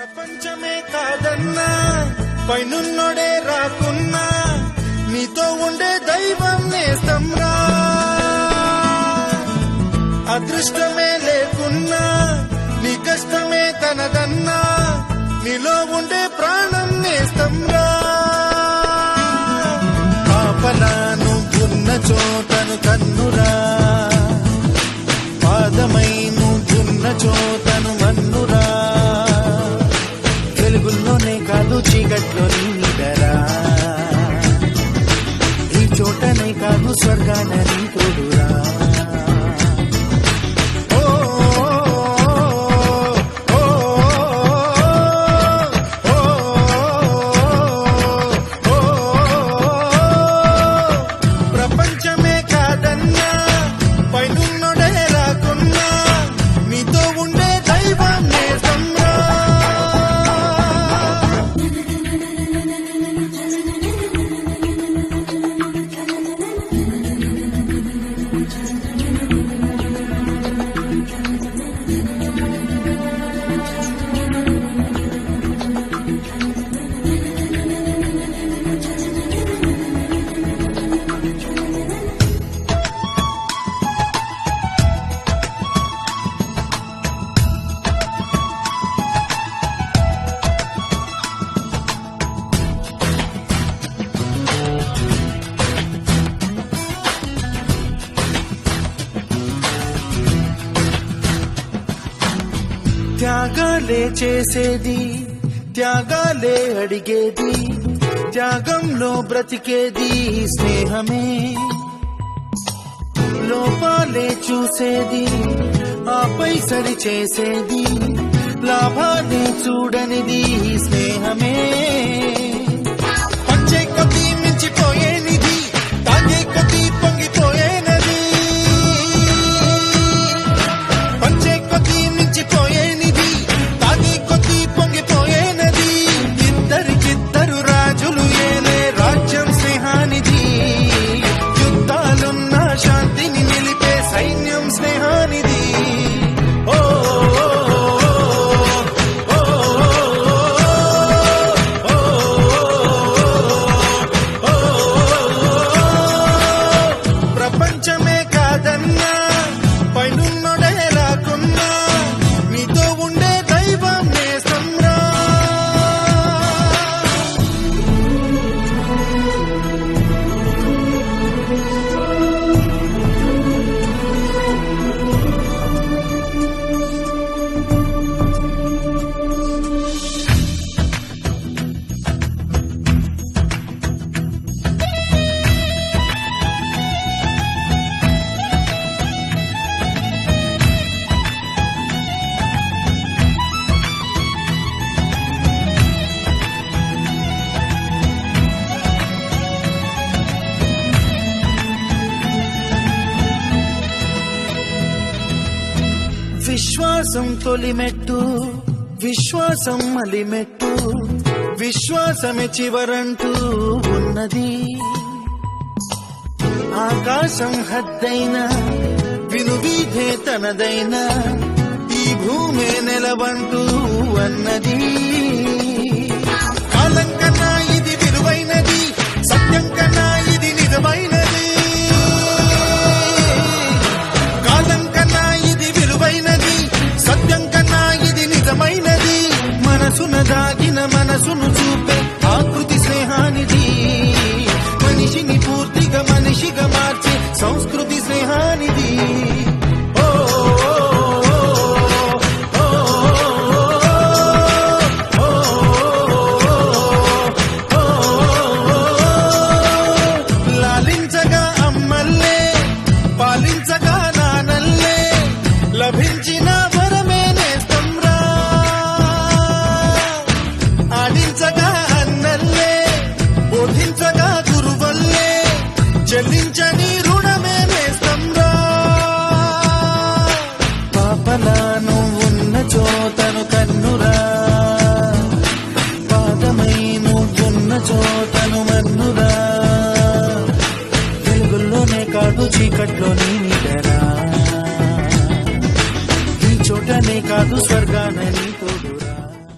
ప్రపంచమే కాదన్నా పైనున్నోడే రాకున్నా నీతో ఉండే దైవం నేస్తంరా. అదృష్టమే లేకున్నా నీ కష్టమే తనదన్నా నీలో ఉండే ప్రాణం నేస్తంరా. పాపలాను ఉన్న చోటను కన్నురా, పాదమై నువ్వున్న చోటను మన్నురా. వెలుగుల్లోనే కాదు చీకట్లో నీడరా, ఈ చోటనే కాదు స్వర్గాన నీ తోడురా. ప్రపంచమే కాదన్నా పైనున్నోడే రాకున్నా నీతో ఉండే దైవం నేస్తంరా. త్యాగాలే చేసేది, త్యాగాలే అడిగేది, త్యాగంలో బ్రతికేది స్నేహమే. లోపాలే చూసేది, ఆపై సరి చేసేది, లాభాలే చూడనిది స్నేహమే. పంచే కొద్దీ మించిపోయే నిధి, తాగే కొద్దీ పొంగిపోయే నది. పంచే కొద్దీ మించిపోయే నిధి, తాగే కొద్దీ పొంగిపోయే నది. ఇద్దరికిద్దరు రాజులు ఏలే రాజ్యం స్నేహానిది. యుద్ధాలున్న శాంతిని నిలిపే సైన్యం స్నేహానిది. ఓ ప్రపంచమే కాదన్నా పైనున్నోడే రాకున్నా నీతో ఉండే దైవం నేస్తంరా. విశ్వాసం తొలిమెట్టు, విశ్వాసం మలిమెట్టు, విశ్వాసమే చివరంటూ ఉన్నది. ఆకాశం హద్దైన వినువీధే తనదైన ఈ భూమే నెలవంటూ అన్నది. కాలం కన్నా ఇది విలువైనది, సత్యం కన్నా ఇది నిజమైనది. కాలం కన్నా ఇది విలువైనది, సత్యం కన్నా ఇది నిజమైనది. మనసున దాగి